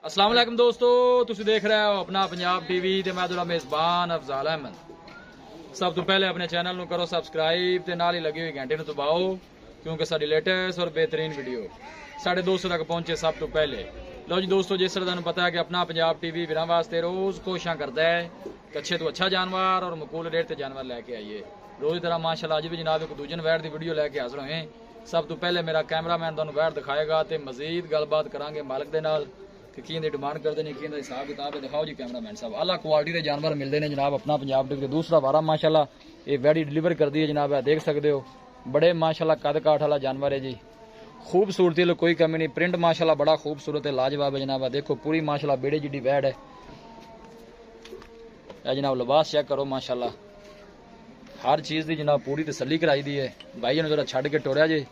अस्सलाम वालेकुम दोस्तों, तुसी देख रहे हो अपना पंजाब टीवी ते मैं तुहाडा मेज़बान अफजाल अहमद। सब तो पहले अपने चैनल नूं करो सब्सक्राइब ते नाल ही लगी हुई घंटे नूं दबाओ, क्योंकि साडी लेटेस्ट और बेहतरीन वीडियो साढ़े दोस्तों तक पहुंचे सब तो पहले। लो जी दोस्तों, जिस तरह तुहानूं पता है कि अपना पंजाब टीवी वीरां वास्ते रोज़ कोशिशां करदा है कि अच्छे तो अच्छा जानवर और मकूल रेट ते जानवर लैके आइए। रोज़ की तरह माशाअल्लाह अज भी जनाब एक दूजन वैट की वीडियो लैके हाज़र होए। सब तो पहले मेरा कैमरामैन तुहानूं वैट दिखाएगा तो मजीद गलबात करांगे मालिक दे नाल कि की डिमांड करते हैं, की हिसाब किताब है। दिखाओ जी कैमरामैन साहब, आला क्वालिटी के जानवर मिलते हैं जनाब अपना पंजाब टीवी। दूसरा वारा माशाल्लाह ये वैडी डिलीवर कर दी है जनाब, है देख सकते हो। बड़े माशाल्लाह कद काठ वाला जानवर है जी, खूबसूरती लो कोई कमी नहीं। प्रिंट माशाल्लाह बड़ा खूबसूरत है, लाजवाब है जनाब। देखो पूरी माशाल्लाह बेड़े जिड्डी वैड है जनाब। लिबास चेक करो माशाल्लाह, हर चीज़ की जनाब पूरी तसल्ली कराई दी है। भाई ने जरा छड़ के टोरिया जी,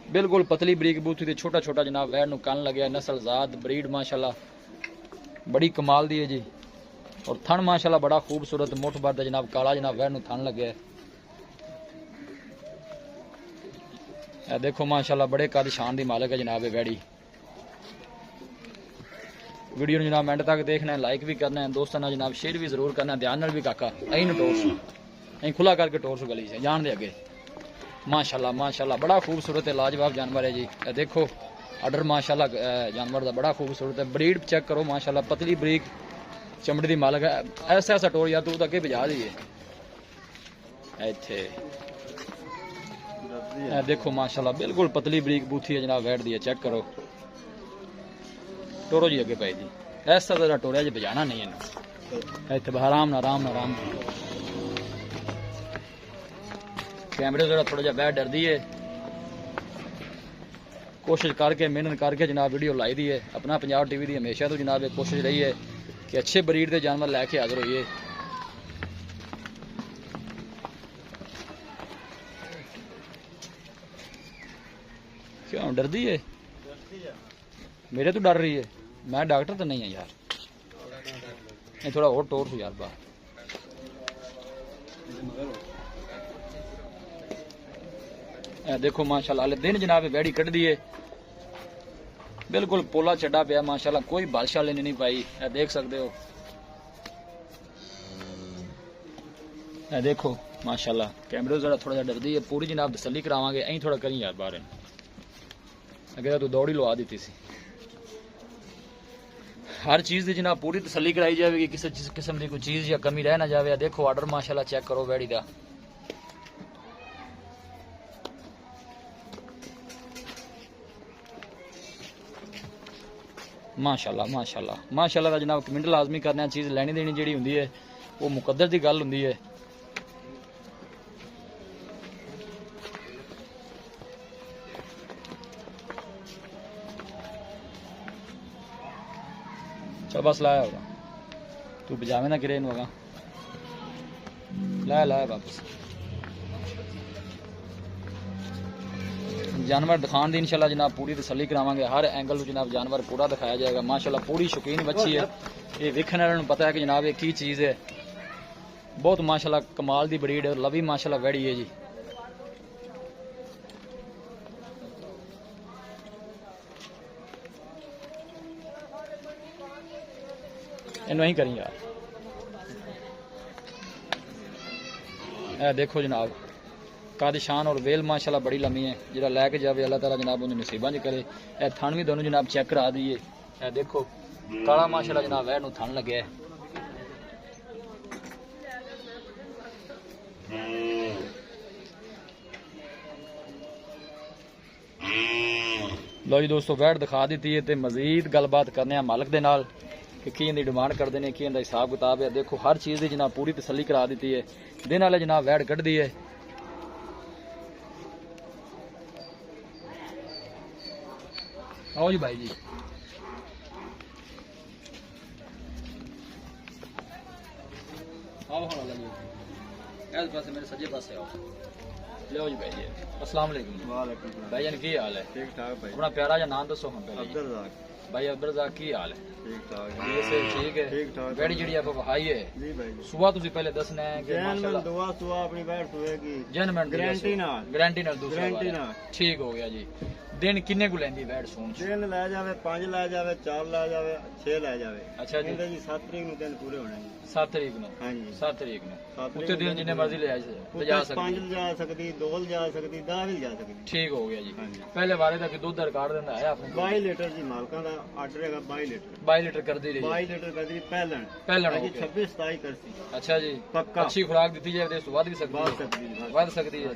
बिल्कुल पतली बरीक बूथी थी, छोटा छोटा जनाब वैड नूं कन लगे। नस्ल जात ब्रीड माशाल्लाह बड़ी कमाल दी है जी। और थन माशाल्लाह बड़ा खूबसूरत मुठ भर है जनाब, काला जनाब वैड नूं थन लगे है। देखो माशाल्लाह बड़े कद शान दी मालिक है जनाब वैड़ी। वीडियो नूं जनाब एंड तक देखना है, लाइक भी करना है, दोस्तों नाल जनाब शेयर भी जरूर करना है। ध्यान नाल भी काका अं टोरस अं खुला करके टोरस गली से जान दे अगे। माशाल्लाह माशाल्लाह बड़ा खूबसूरत है, लाजवाब जानवर है जी। देखो आर्डर माशाल्लाह जानवर का बड़ा खूबसूरत है। ब्रीड चेक करो माशाल्लाह, पतली बरीक चमड़ी की मालक है। ऐसा ऐसा टोर यार तू तो अगे भिजा दी है इत्थे। देखो माशाल्लाह बिल्कुल पतली बरीक बूथी है जनाब वैट दी है, चेक करो। टोरो जी अगे पाई जी, ऐसा तो टोरिया जी बजाना नहीं है इत्थे। आराम आराम कैमरे से थोड़ा जहा वैट डरदी है। कोशिश करके मेहनत करके जनाब वीडियो लाई दी है। अपना पंजाब टीवी की हमेशा तो जनाब एक कोशिश रही है कि अच्छे ब्रीड के जानवर लैके हाजिर होइए। क्यों डरदी है? मेरे तो डर रही है, मैं डॉक्टर तो नहीं है यार। ये थोड़ा और टोर सो यार बाहर। देखो माशाल्लाह दिन जनाब वैड़ी कट दी है, बिल्कुल पोला चढ़ा पिया माशाल्लाह, कोई बादशाह लेने नहीं पाई। देख सकते हो। देखो माशाल्लाह कैमरे जरा थोड़ा जहा डरदी है, पूरी जनाब तसल्ली करावांगे। अं थोड़ा करी यार बाहर, अगे तो दौड़ी लवा दी सी। हर चीज़ की जनाब पूरी तसल्ली कराई जाएगी, किसी किस्म की कोई चीज़ या कमी रह ना जाए। देखो आर्डर माशाल्लाह चेक करो वैड़ी का। माशाल्लाह माशाल्लाह माशाल्लाह जनाब कमेंट लाजमी करना। चीज़ लैनी देनी जी होंगी है वो मुकद्दर की गल होंगी है। चल बस लाया होगा, तू बजावे ना गिरे होगा। लाया वापस। जानवर दिखाने दी इंशाल्लाह जनाब पूरी तसल्ली करावांगे। हर एंगल तो जनाब जानवर पूरा दिखाया जाएगा। माशाल्लाह पूरी शौकीन बच्ची है, ये वेखने वालों पता है कि जनाब ये की चीज़ है। बहुत माशाल्लाह कमाल दी ब्रीड है, लवी माशाल्लाह वैड़ी है जी। इन्हों ही करी यार। देखो जनाब कद शान और वेल माशाल्लाह बड़ी लम्मी है। जरा लैके जाए अल्लाह ताला जनाब उन्हें नसीबा च करे। थन भी दोनों जनाब चेक करा दी है। देखो काला माशाल्लाह जनाब वैड नूं थन लगे है। लो जी दोस्तों वैड दिखा दी है, तो मजीद गलबात करने मालिक दे नाल कि की इनकी डिमांड करते हैं, की इनका हिसाब किताब है। देखो हर चीज़ की जनाब पूरी तसल्ली करा दी है। दिन वाले जनाब वैड कढ़ दी है। आओ जी भाई जी, आओ हाँ लगे इस पास मेरे सज्जे पास आओ। लो जी भाई जी, अस्सलाम वालेकुम भाई जान की हाल है? ठीक ठाक भाई। अपना प्यारा जा नाम दसो हम पहले भाई। अब्दुल की हाल है? ठीक ठाक ठीक है ठीक ठाक। वैड़ी जी आप बहाई है जी भाई, सुबह तुम पहले दसना है कि माशाल्लाह दुआ सुआ अपनी बैठ सुएगी जनमन गारंटी नाल दूसरा ठीक हो गया जी। दिन किन्ने को लेंदी वैट सून च? दिन लै जावे 5 लै जावे 4 लै जावे 6 लै जावे। अच्छा जी। ਇਹਦੇ ਜੀ 7 ਤਰੀਕ ਨੂੰ ਦਿਨ ਪੂਰੇ ਹੋਣੇ ਜੀ। 7 ਤਰੀਕ ਨੂੰ? ਹਾਂਜੀ 7 ਤਰੀਕ ਨੂੰ। 7 ਤਰੀਕ ਉੱਤੇ ਦਿਨ ਜਿੰਨੇ ਮਰਜ਼ੀ ਲਿਜਾ ਸਕਦੀ? 5 ਲਿਜਾ ਸਕਦੀ, 2 ਲਿਜਾ ਸਕਦੀ, 10 ਵੀ ਲਿਜਾ ਸਕਦੀ। ਠੀਕ ਹੋ ਗਿਆ ਜੀ। ਹਾਂਜੀ। ਪਹਿਲੇ ਵਾਰੇ ਦਾ ਕਿ ਦੁੱਧ ਦਾ ਰਿਕਾਰਡ ਦਿੰਦਾ ਹੈ ਆਪਣੇ 22 ਲੀਟਰ ਜੀ ਮਾਲਕਾਂ ਦਾ ਆਰਡਰ ਹੈਗਾ 22 ਲੀਟਰ। 22 ਲੀਟਰ ਕਰਦੀ ਰਹੀ? 22 ਲੀਟਰ ਕਰਦੀ ਪਹਿਲਣ ਪਹਿਲਣ ਜੀ 26 27 ਕਰਦੀ। ਅੱਛਾ ਜੀ। ਪੱਕਾ ਅੱਛੀ ਖੁਰਾਕ ਦਿੱਤੀ ਜਾਵੇ ਤੇ ਇਸ ਤੋਂ ਵੱਧ ਵੀ ਸਕਦੀ ਬਾਤ ਹੈ? ਸਕਦੀ ਜੀ, ਵੱਧ ਸਕਦੀ ਹੈ।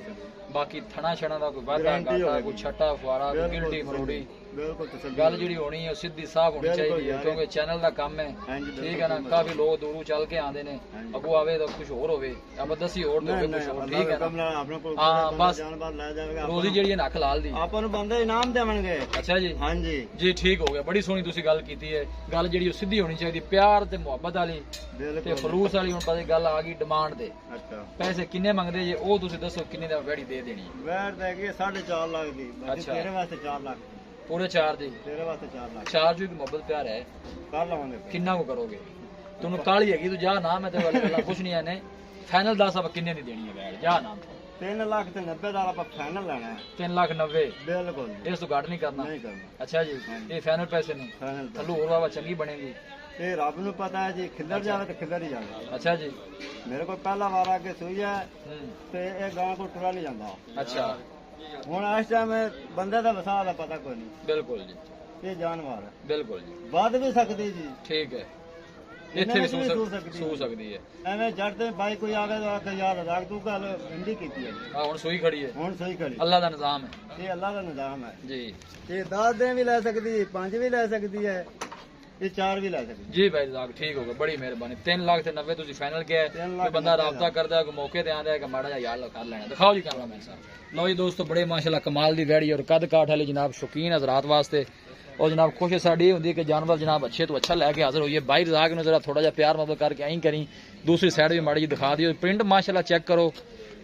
ਬਾਕੀ ਥਣਾ ਛਣਾ ਦਾ ਕੋਈ ਵਾਧਾ Guarantee ਘਾਟਾ, ਹੋਵੇਗੀ। ਕੋਈ ਛੱਟਾ ਫੁਆਰਾ, ਕੋਈ ਬਿਲਕੁਲ ਗਿਲਟੀ ਮਰੋੜੀ, ਬਿਲਕੁਲ ਤਸੱਲੀ। ਗੱਲ ਜਿਹੜੀ ਹੋਣੀ ਹੈ ਉਹ ਸਿੱਧੀ ਸਾਫ਼ ਹੋਣੀ ਬਿਲਕੁਲ ਚਾਹੀਦੀ ਹੈ ਯਾਰ। ਕਿਉਂਕਿ ਚੈਨਲ ਦਾ ਕੰਮ ਹੈ। ਹਾਂਜੀ, ਠੀਕ ਹੈ ਨਾ? ਬਿਲਕੁਲ। ਕਾਫੀ ਲੋਕ ਦੂਰੋਂ ਚੱਲ ਕੇ ਆਉਂਦੇ ਨੇ, ਹਾਂਜੀ। ਅੱਗੋਂ ਆਵੇ ਤਾਂ ਕੁਝ ਹੋਰ ਹੋਵੇ, ਆਪਾਂ ਦੱਸੀ ਹੋਰ ਤੇ ਹੋਵੇ ਕੁਝ ਹੋਰ। ਠੀਕ ਹੈ ਨਾ? ਆਪਣੇ ਕੋਲ ਹਾਂ, ਬਸ ਜਾਨਵਰ ਲੈ ਜਾਵੇਗਾ, ਰੋਜ਼ੀ ਜਿਹੜੀ ਹੈ ਨਾ ਅੱਖ ਲਾਲ ਦੀ। ਆਪਾਂ ਨੂੰ ਬੰਦੇ ਇਨਾਮ ਦੇਵਣਗੇ। ਅੱਛਾ ਜੀ। ਹਾਂਜੀ ਜੀ ਠੀਕ ਹੋ ਗਿਆ। ਬੜੀ ਸੋਹਣੀ ਤੁਸੀਂ ਗੱਲ ਕੀਤੀ ਹੈ। ਗੱਲ ਜਿਹੜੀ ਉਹ ਸਿੱਧੀ ਹੋਣੀ ਚਾਹੀਦੀ, ਪਿਆਰ ਤੇ ਮੁਹੱਬਤ ਵਾਲੀ ਤੇ ਬਿਲਕੁਲ। ਫਲੂਸ ਵਾਲੀ। ਹੁਣ ਪਤਾ ਗੱਲ ਆ ਗਈ ਡਿਮਾਂਡ ਦੇ। ਅੱਛਾ ਪੈਸੇ ਕਿੰਨੇ ਮੰਗਦੇ ਜੇ ਉਹ ਤੁਸੀਂ ਦੱਸੋ, ਕਿੰਨੇ ਦਾ ਵੈੜੀ ਦੇ ਦੇਣੀ ਹੈ? ਵੈਟ ਦੇ ਗਈ 4.5 ਲੱਖ ਦੀ। ਬਾਕੀ ਅੱਛਾ। ਤੇਰੇ ਵਾਸਤੇ 4 ਲੱਖ, ਪੂਰੇ 4 ਦੀ? ਤੇਰੇ ਵਾਸਤੇ 4 ਲੱਖ ਚਾਰ ਜੋ ਇੱਕ ਮੁਹੱਬਤ ਪਿਆਰ ਹੈ, ਕਰ ਲਵਾਂਗੇ। ਕਿੰਨਾ ਕੋ ਕਰੋਗੇ? ਤੈਨੂੰ ਕਾਲੀ ਹੈਗੀ, ਤੂੰ ਜਾ ਨਾ, ਮੈਂ ਤੇ ਵਾਲੇ ਗੱਲਾਂ ਕੁਛ ਨਹੀਂ ਆਨੇ। ਫਾਈਨਲ ਦੱਸ ਆਪਾਂ ਕਿੰਨੇ ਦੀ ਦੇਣੀ ਹੈ ਵੈੜ? ਜਾ ਨਾ। 3 ਲੱਖ ਤੇ 90 ਦਾ ਆਪਾਂ ਫਾਈਨਲ ਲੈਣਾ ਹੈ। 3,90,000? ਬਿਲਕੁਲ ਇਸ ਤੋਂ ਘੱਟ ਨਹੀਂ ਕਰਨਾ? ਨਹੀਂ ਕਰਨਾ। ਅੱਛਾ ਜੀ। ਇਹ ਫਾਈਨਲ ਪੈਸੇ ਨੇ? ਫਾਈਨਲ ਥੱਲੂ ਹੋਰ ਬਾਬਾ ਚੰਗੀ ਬਣੇਗੀ? ਇਹ ਰੱਬ ਨੂੰ ਪਤਾ ਹੈ ਜੀ, ਖਿੱਲਰ ਜਾਵੇ ਤੇ ਖਿੱਲਰ ਹੀ ਜਾਵੇ। ਅੱਛਾ ਜੀ। ਮੇਰੇ ਕੋਲ ਪਹਿਲਾ ਵਾਰ ਅੱਗੇ ਸੂਈ ਹੈ ਹੂੰ। ਤੇ ਇਹ ਗਾਂ ਕੋਲ ਟੁਰਾ ਨਹੀਂ ਜਾਂਦਾ। ਅੱਛਾ। ਹੁਣ ਇਸ ਟਾਈਮ ਬੰਦੇ ਦਾ ਵਸਾ ਦਾ ਪਤਾ ਕੋਈ ਨਹੀਂ। ਬਿਲਕੁਲ ਜੀ। ਇਹ ਜਾਨਵਰ ਹੈ, ਬਿਲਕੁਲ ਜੀ। ਵੱਧ ਵੀ ਸਕਦੀ ਜੀ। ਠੀਕ ਹੈ। ਇੱਥੇ ਇਹਨਾਂ ਵੀ ਵਿੱਚ ਵੀ ਸੂ ਸਕਦੀ ਹੈ। ਐਵੇਂ ਜੜ ਤੇ ਬਾਈ ਕੋਈ ਆ ਗਿਆ ਤਾਂ ਆਖੇ ਯਾਰ ਰੱਖ ਤੂੰ ਗੱਲ ਬਿੰਦੀ ਕੀਤੀ ਹੈ। ਆ ਹੁਣ ਸੂਈ ਖੜੀ ਹੈ। ਹੁਣ ਸਹੀ ਕਰੀ। ਅੱਲਾ ਦਾ ਨਿਜ਼ਾਮ ਹੈ ਇਹ ਅੱਲਾ ਦਾ ਨਿਜ਼ਾਮ ਹੈ ਜੀ। ਇਹ 10 ਦਿਨ ਵੀ ਲੈ ਸਕਦੀ, 5 ਵੀ ਲੈ ਸਕਦੀ ਹੈ, ਇਹ 4 ਵੀ ਲੈ ਸਕਦੀ। ਜੀ ਭਾਈ ਸਾਹਿਬ ਠੀਕ ਹੋ ਗਿਆ, ਬੜੀ ਮਿਹਰਬਾਨੀ। 3,90,000 ਤੁਸੀਂ ਫਾਈਨਲ ਕਿਹਾ ਹੈ। 3 ਕੋਈ ਲੱਖ ਬੰਦਾ 90,000 ਰਾਬਤਾ ਕਰਦਾ, ਕੋਈ ਮੌਕੇ ਤੇ ਆਂਦਾ ਹੈ ਕਿ ਮਾੜਾ ਜਿਹਾ ਯਾਰ ਕਰ ਲੈਣਾ। ਦਿਖਾਓ ਜੀ ਕੈਮਰਾਮੈਨ ਸਾਹਿਬ। ਲਓ ਜੀ ਦੋਸਤੋ, ਬੜੇ ਮਾਸ਼ਾਅੱਲਾ ਕਮਾਲ ਦੀ ਵੈੜੀ ਔਰ ਕੱਦ ਕਾਠ ਵਾਲੀ ਜਨਾਬ ਸ਼ੌਕੀਨ ਹਜ਼ਰਾਤ ਵਾਸਤੇ। और जनाब कोशिश साड़ी होंगी कि जानवर जनाब अच्छे तो अच्छा लैके हाजिर होइए। बाहर जाके ना जरा थोड़ा जहा प्यार मोहब्बत करके आई करी। दूसरी साइड भी माड़ी जी दिखा दियो। प्रिंट माशाल्लाह चेक करो,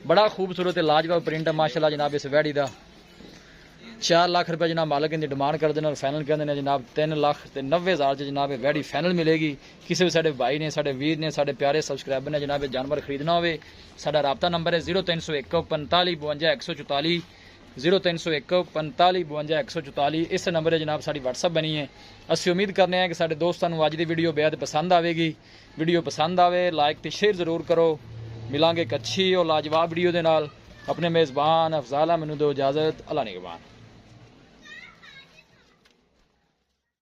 बड़ा खूबसूरत है, लाजवाब प्रिंट है माशाल्लाह जनाब इस वैड़ी का। 4 लाख रुपये जनाब मालिक इनकी डिमांड करते हैं और फाइनल कहते हैं जनाब 3,90,000 जनाब वैड़ी फाइनल मिलेगी। किसी भी साढ़े भाई ने, साढ़े वीर ने, साढ़े प्यारे सबसक्राइबर ने जनाब जानवर खरीदना हो, साडा राबता नंबर है 0301 45 52 144 0301 45 52 144। इस नंबर है जनाब साड़ी व्हाट्सअप बनी है। असी उम्मीद करने हैं कि साढ़े दोस्तों अज की वीडियो बेहद पसंद आएगी। वीडियो पसंद आए लाइक तो शेयर जरूर करो। मिलांगे एक अच्छी और लाजवाब वीडियो के नाल। अपने मेज़बान अफजाल मैनू दो इजाज़त। अल्लाह निगहबान।